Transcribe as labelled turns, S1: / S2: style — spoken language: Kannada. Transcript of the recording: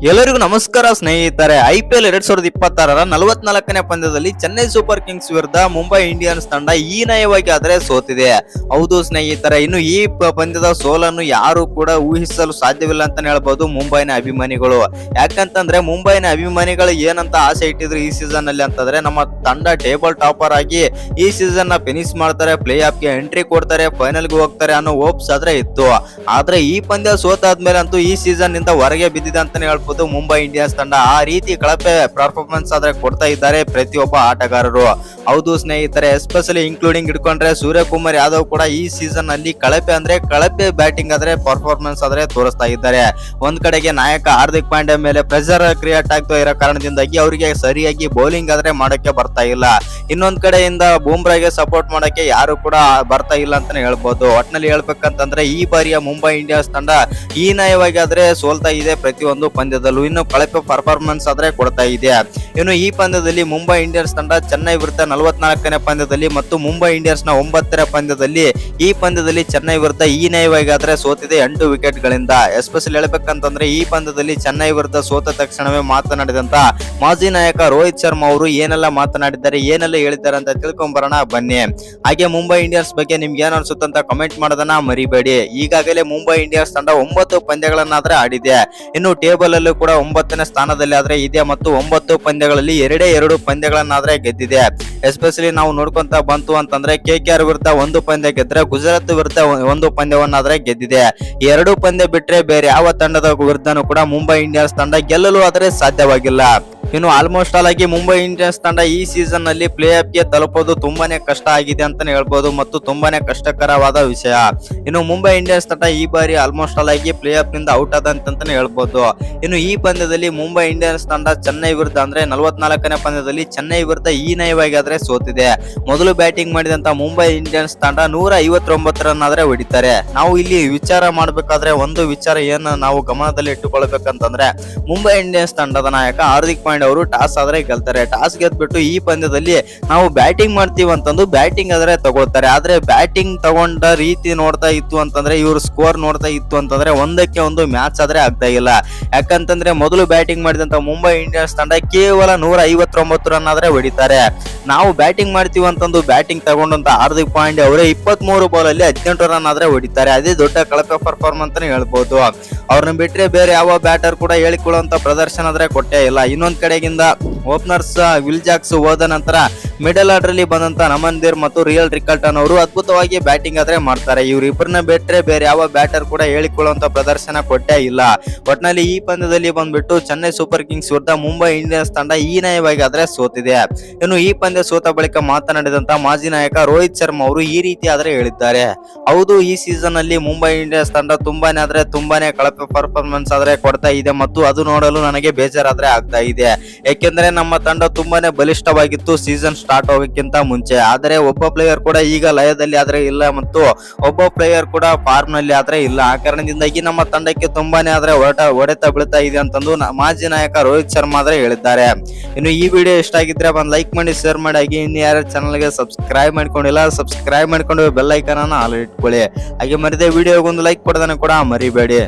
S1: ಎಲ್ಲರಿಗೂ ನಮಸ್ಕಾರ ಸ್ನೇಹಿತರೆ. IPL 2026ರ 44ನೇ ಪಂದ್ಯದಲ್ಲಿ ಚೆನ್ನೈ ಸೂಪರ್ ಕಿಂಗ್ಸ್ ವಿರುದ್ಧ ಮುಂಬೈ ಇಂಡಿಯನ್ಸ್ ತಂಡ ಹೀನಾಯವಾಗಿ ಆದರೆ ಸೋತಿದೆ. ಹೌದು ಸ್ನೇಹಿತರೆ, ಇನ್ನು ಈ ಪಂದ್ಯದ ಸೋಲನ್ನು ಯಾರು ಕೂಡ ಊಹಿಸಲು ಸಾಧ್ಯವಿಲ್ಲ ಅಂತಾನೆ ಹೇಳ್ಬೋದು ಮುಂಬೈನ ಅಭಿಮಾನಿಗಳು. ಯಾಕಂತಂದ್ರೆ ಮುಂಬೈನ ಅಭಿಮಾನಿಗಳು ಏನಂತ ಆಸೆ ಇಟ್ಟಿದ್ರು ಈ ಸೀಸನ್ ಅಲ್ಲಿ ಅಂತಂದ್ರೆ, ನಮ್ಮ ತಂಡ ಟೇಬಲ್ ಟಾಪರ್ ಆಗಿ ಈ ಸೀಸನ್ ನ ಫಿನಿಶ್ ಮಾಡ್ತಾರೆ, ಪ್ಲೇ ಆಫ್ ಗೆ ಎಂಟ್ರಿ ಕೊಡ್ತಾರೆ, ಫೈನಲ್ ಗೆ ಹೋಗ್ತಾರೆ ಅನ್ನೋ ಹೋಪ್ಸ್ ಆದ್ರೆ ಇತ್ತು. ಆದ್ರೆ ಈ ಪಂದ್ಯ ಸೋತಾದ್ಮೇಲೆ ಅಂತೂ ಈ ಸೀಸನ್ ನಿಂದ ಹೊರಗೆ ಬಿದ್ದಿದೆ ಅಂತಾನೆ ಹೇಳ್ಬೋದು ಮುಂಬೈ ಇಂಡಿಯನ್ಸ್ ತಂಡ. ಆ ರೀತಿ ಕಳಪೆ ಪರ್ಫಾರ್ಮೆನ್ಸ್ ಆದ್ರೆ ಕೊಡ್ತಾ ಇದ್ದಾರೆ ಪ್ರತಿಯೊಬ್ಬ ಆಟಗಾರರು. ಹೌದು ಸ್ನೇಹಿತರೆ, ಎಸ್ಪೆಷಲಿ ಇನ್ಕ್ಲೂಡಿಂಗ್ ಇಟ್ಕೊಂಡ್ರೆ ಸೂರ್ಯಕುಮಾರ್ ಯಾದವ್ ಕೂಡ ಈ ಸೀಸನ್ ಅಲ್ಲಿ ಕಳಪೆ ಬ್ಯಾಟಿಂಗ್ ಆದ್ರೆ ಪರ್ಫಾರ್ಮೆನ್ಸ್ ಆದ್ರೆ ತೋರಿಸ್ತಾ ಇದ್ದಾರೆ. ಒಂದ್ ಕಡೆಗೆ ನಾಯಕ ಹಾರ್ದಿಕ್ ಪಾಂಡ್ಯ ಮೇಲೆ ಪ್ರೆಷರ್ ಕ್ರಿಯೇಟ್ ಆಗ್ತಾ ಇರೋ ಕಾರಣದಿಂದಾಗಿ ಅವರಿಗೆ ಸರಿಯಾಗಿ ಬೌಲಿಂಗ್ ಆದ್ರೆ ಮಾಡಕ್ಕೆ ಬರ್ತಾ ಇಲ್ಲ. ಇನ್ನೊಂದ್ ಕಡೆಯಿಂದ ಬೂಮ್ರಾಗೆ ಸಪೋರ್ಟ್ ಮಾಡಕ್ಕೆ ಯಾರು ಕೂಡ ಬರ್ತಾ ಇಲ್ಲ ಅಂತಾನೆ ಹೇಳ್ಬೋದು. ಒಟ್ನಲ್ಲಿ ಹೇಳ್ಬೇಕಂತಂದ್ರೆ ಈ ಬಾರಿಯ ಮುಂಬೈ ಇಂಡಿಯನ್ಸ್ ತಂಡ ಹೀನಾಯವಾಗಿ ಆದ್ರೆ ಸೋಲ್ತಾ ಇದೆ ಪ್ರತಿಯೊಂದು ಪಂದ್ಯದಲ್ಲೂ. ಇನ್ನು ಕಳಪೆ ಪರ್ಫಾರ್ಮೆನ್ಸ್ ಆದ್ರೆ ಕೊಡ್ತಾ ಇದೆ. ಇನ್ನು ಈ ಪಂದ್ಯದಲ್ಲಿ ಮುಂಬೈ ಇಂಡಿಯನ್ಸ್ ತಂಡ ಚೆನ್ನೈ ವಿರುದ್ಧ 44ನೇ ಪಂದ್ಯದಲ್ಲಿ ಮತ್ತು ಮುಂಬೈ ಇಂಡಿಯನ್ಸ್ ನ 9ನೇ ಪಂದ್ಯದಲ್ಲಿ ಈ ಪಂದ್ಯದಲ್ಲಿ ಚೆನ್ನೈ ವಿರುದ್ಧ ಹೀನಾಯವಾಗಿ ಆದ್ರೆ ಸೋತಿದೆ 8 ವಿಕೆಟ್ ಗಳಿಂದ. ಎಸ್ಪೆಷಲಿ ಹೇಳ್ಬೇಕಂತಂದ್ರೆ ಈ ಪಂದ್ಯದಲ್ಲಿ ಚೆನ್ನೈ ವಿರುದ್ಧ ಸೋತ ತಕ್ಷಣವೇ ಮಾತನಾಡಿದಂತ ಮಾಜಿ ನಾಯಕ ರೋಹಿತ್ ಶರ್ಮಾ ಅವರು ಏನೆಲ್ಲ ಮಾತನಾಡಿದ್ದಾರೆ, ಏನೆಲ್ಲ ಹೇಳಿದ್ದಾರೆ ಅಂತ ತಿಳ್ಕೊಂಡ್ ಬರೋಣ ಬನ್ನಿ. ಹಾಗೆ ಮುಂಬೈ ಇಂಡಿಯನ್ಸ್ ಬಗ್ಗೆ ನಿಮ್ಗೆ ಏನ್ ಅನ್ಸುತ್ತೆ ಅಂತ ಕಮೆಂಟ್ ಮಾಡೋದನ್ನ ಮರಿಬೇಡಿ. ಈಗಾಗಲೇ ಮುಂಬೈ ಇಂಡಿಯನ್ಸ್ ತಂಡ 9 ಪಂದ್ಯಗಳನ್ನಾದ್ರೆ ಆಡಿದೆ. ಇನ್ನು ಟೇಬಲ್ ಅಲ್ಲೂ ಕೂಡ 9ನೇ ಸ್ಥಾನದಲ್ಲಿ ಆದ್ರೆ ಇದೆ ಮತ್ತು 9 ಪಂದ್ಯಗಳಲ್ಲಿ 2 ಪಂದ್ಯಗಳನ್ನಾದ್ರೆ ಗೆದ್ದಿದೆ. ಎಸ್ಪೆಷಲಿ ನಾವು ನೋಡ್ಕೊಂತ ಬಂತು ಅಂತಂದ್ರೆ KKR ವಿರುದ್ಧ 1 ಪಂದ್ಯ ಗೆದ್ರೆ, ಗುಜರಾತ್ ವಿರುದ್ಧ 1 ಪಂದ್ಯವನ್ನಾದ್ರೆ ಗೆದ್ದಿದೆ. 2 ಪಂದ್ಯ ಬಿಟ್ರೆ ಬೇರೆ ಯಾವ ತಂಡದ ವಿರುದ್ಧನೂ ಕೂಡ ಮುಂಬೈ ಇಂಡಿಯನ್ಸ್ ತಂಡ ಗೆಲ್ಲಲು ಆದ್ರೆ ಸಾಧ್ಯವಾಗಿಲ್ಲ. ಇನ್ನು ಆಲ್ಮೋಸ್ಟ್ ಆಲ್ ಆಗಿ ಮುಂಬೈ ಇಂಡಿಯನ್ಸ್ ತಂಡ ಈ ಸೀಸನ್ ನಲ್ಲಿ ಪ್ಲೇ ಆಫ್ ಗೆ ತಲುಪೋದು ತುಂಬಾನೇ ಕಷ್ಟ ಆಗಿದೆ ಅಂತಾನೆ ಹೇಳ್ಬೋದು ಮತ್ತು ತುಂಬಾನೇ ಕಷ್ಟಕರವಾದ ವಿಷಯ. ಇನ್ನು ಮುಂಬೈ ಇಂಡಿಯನ್ಸ್ ತಂಡ ಈ ಬಾರಿ ಆಲ್ಮೋಸ್ಟ್ ಆಲ್ ಆಗಿ ಪ್ಲೇ ಆಫ್ ನಿಂದ ಔಟ್ ಆದಂತಾನೆ ಹೇಳ್ಬೋದು. ಇನ್ನು ಈ ಪಂದ್ಯದಲ್ಲಿ ಮುಂಬೈ ಇಂಡಿಯನ್ಸ್ ತಂಡ ಚೆನ್ನೈ ವಿರುದ್ಧ ಅಂದ್ರೆ 44ನೇ ಪಂದ್ಯದಲ್ಲಿ ಚೆನ್ನೈ ವಿರುದ್ಧ ಹೀನಾಯವಾಗಿ ಆದ್ರೆ ಸೋತಿದೆ. ಮೊದಲು ಬ್ಯಾಟಿಂಗ್ ಮಾಡಿದಂತ ಮುಂಬೈ ಇಂಡಿಯನ್ಸ್ ತಂಡ 159 ರನ್ ಆದ್ರೆ ಹೊಡಿತಾರೆ. ನಾವು ಇಲ್ಲಿ ವಿಚಾರ ಮಾಡ್ಬೇಕಾದ್ರೆ ಒಂದು ವಿಚಾರ ಏನು ನಾವು ಗಮನದಲ್ಲಿ ಇಟ್ಟುಕೊಳ್ಬೇಕಂತಂದ್ರೆ, ಮುಂಬೈ ಇಂಡಿಯನ್ಸ್ ತಂಡದ ನಾಯಕ ಹಾರ್ದಿಕ್ ಪಾಂಡ್ಯ ಅವರು ಟಾಸ್ ಆದ್ರೆ ಗೆಲ್ತಾರೆ. ಟಾಸ್ ಗೆದ್ಬಿಟ್ಟು ಈ ಪಂದ್ಯದಲ್ಲಿ ನಾವು ಬ್ಯಾಟಿಂಗ್ ಮಾಡ್ತೀವಿ ಅಂತಂದು ಬ್ಯಾಟಿಂಗ್ ಆದ್ರೆ ತಗೊಳ್ತಾರೆ. ಆದ್ರೆ ಬ್ಯಾಟಿಂಗ್ ತಗೊಂಡ ರೀತಿ ನೋಡ್ತಾ ಇತ್ತು ಅಂತಂದ್ರೆ, ಇವ್ರ ಸ್ಕೋರ್ ನೋಡ್ತಾ ಇತ್ತು ಅಂತಂದ್ರೆ ಒಂದಕ್ಕೆ ಒಂದು ಮ್ಯಾಚ್ ಆದ್ರೆ ಆಗ್ತಾ ಇಲ್ಲ. ಯಾಕಂತಂದ್ರೆ ಮೊದಲು ಬ್ಯಾಟಿಂಗ್ ಮಾಡಿದಂತ ಮುಂಬೈ ಇಂಡಿಯನ್ಸ್ ತಂಡ ಕೇವಲ 159 ರನ್ ಆದ್ರೆ ಹೊಡಿತಾರೆ. ನಾವು ಬ್ಯಾಟಿಂಗ್ ಮಾಡ್ತೀವಿ ಅಂತಂದು ಬ್ಯಾಟಿಂಗ್ ತಗೊಂಡಂತ ಹಾರ್ದಿಕ್ ಪಾಂಡ್ಯ ಅವರೇ 23 ಬಾಲ್ ಅಲ್ಲಿ 18 ರನ್ ಆದ್ರೆ ಹೊಡಿತಾರೆ. ಅದೇ ದೊಡ್ಡ ಕಳಪೆ ಪರ್ಫಾರ್ಮೆನ್ಸ್ ಅಂತಾನೆ ಹೇಳ್ಬೋದು. ಅವ್ರನ್ನ ಬಿಟ್ರೆ ಬೇರೆ ಯಾವ ಬ್ಯಾಟರ್ ಕೂಡ ಹೇಳಿಕೊಳ್ಳುವಂತ ಪ್ರದರ್ಶನ ಆದ್ರೆ ಕೊಟ್ಟೇ ಇಲ್ಲ. ಇನ್ನೊಂದ್ ಕಡೆಗಿಂದ ಓಪನರ್ಸ್ ವಿಲ್ ಜಾಕ್ಸ್ ಹೋದ ನಂತರ ಮಿಡಲ್ ಆರ್ಡರ್ ಅಲ್ಲಿ ಬಂದಂತ ನಮನ್ ದೇರ್ ಮತ್ತು ರಿಯಲ್ ರಿಕಲ್ಟನ್ ಅವರು ಅದ್ಭುತವಾಗಿ ಬ್ಯಾಟಿಂಗ್ ಆದ್ರೆ ಮಾಡ್ತಾರೆ. ಇವ್ರಿಬ್ಬರನ್ನ ಬಿಟ್ರೆ ಬೇರೆ ಯಾವ ಬ್ಯಾಟರ್ ಕೂಡ ಹೇಳಿಕೊಳ್ಳುವಂತ ಪ್ರದರ್ಶನ ಕೊಟ್ಟೇ ಇಲ್ಲ. ಒಟ್ನಲ್ಲಿ ಈ ಪಂದ್ಯದಲ್ಲಿ ಬಂದ್ಬಿಟ್ಟು ಚೆನ್ನೈ ಸೂಪರ್ ಕಿಂಗ್ಸ್ ವಿರುದ್ಧ ಮುಂಬೈ ಇಂಡಿಯನ್ಸ್ ತಂಡ ಹೀನಾಯವಾಗಿ ಆದ್ರೆ ಸೋತಿದೆ. ಇನ್ನು ಈ ಪಂದ್ಯ ಸೋತ ಬಳಿಕ ಮಾತನಾಡಿದಂತ ಮಾಜಿ ನಾಯಕ ರೋಹಿತ್ ಶರ್ಮಾ ಅವರು ಈ ರೀತಿ ಆದ್ರೆ ಹೇಳಿದ್ದಾರೆ. ಹೌದು, ಈ ಸೀಸನ್ ಅಲ್ಲಿ ಮುಂಬೈ ಇಂಡಿಯನ್ಸ್ ತಂಡ ತುಂಬಾನೇ ಕಳಪೆ ಪರ್ಫಾರ್ಮೆನ್ಸ್ ಆದ್ರೆ ಕೊಡ್ತಾ ಇದೆ ಮತ್ತು ಅದು ನೋಡಲು ನನಗೆ ಬೇಜಾರಾದ್ರೆ ಆಗ್ತಾ ಇದೆ. ಯಾಕೆಂದ್ರೆ ನಮ್ಮ ತಂಡ ತುಂಬಾನೇ ಬಲಿಷ್ಠವಾಗಿತ್ತು ಸೀಸನ್ ಸ್ಟಾರ್ಟ್ ಹೋಗಕ್ಕಿಂತ ಮುಂಚೆ. ಆದರೆ ಒಬ್ಬ ಪ್ಲೇಯರ್ ಕೂಡ ಈಗ ಲಯದಲ್ಲಿ ಆದ್ರೆ ಇಲ್ಲ ಮತ್ತು ಒಬ್ಬ ಪ್ಲೇಯರ್ ಕೂಡ ಫಾರ್ಮ್ ನಲ್ಲಿ ಆದ್ರೆ ಇಲ್ಲ. ಆ ಕಾರಣದಿಂದಾಗಿ ನಮ್ಮ ತಂಡಕ್ಕೆ ತುಂಬಾನೇ ಆದ್ರೆ ಹೊಡೆತ ಬೀಳ್ತಾ ಇದೆ ಅಂತಂದು ಮಾಜಿ ನಾಯಕ ರೋಹಿತ್ ಶರ್ಮಾ ಆದ್ರೆ ಹೇಳಿದ್ದಾರೆ. ಇನ್ನು ಈ ವಿಡಿಯೋ ಇಷ್ಟ ಆಗಿದ್ರೆ ಬಂದ್ ಲೈಕ್ ಮಾಡಿ, ಶೇರ್ ಮಾಡಿ. ಹಾಗೆ ಇನ್ನು ಯಾರು ಚಾನಲ್ಗೆ ಸಬ್ಸ್ಕ್ರೈಬ್ ಮಾಡ್ಕೊಂಡಿಲ್ಲ ಸಬ್ಸ್ಕ್ರೈಬ್ ಮಾಡ್ಕೊಂಡು ಬೆಲ್ ಐಕಾನ್ ಅನ್ನ ಆಲ್ ಇಟ್ಕೊಳ್ಳಿ. ಹಾಗೆ ಮರಿದೆ ವಿಡಿಯೋಗೊಂದು ಲೈಕ್ ಕೊಡೋದನ್ನ ಕೂಡ ಮರಿಬೇಡಿ.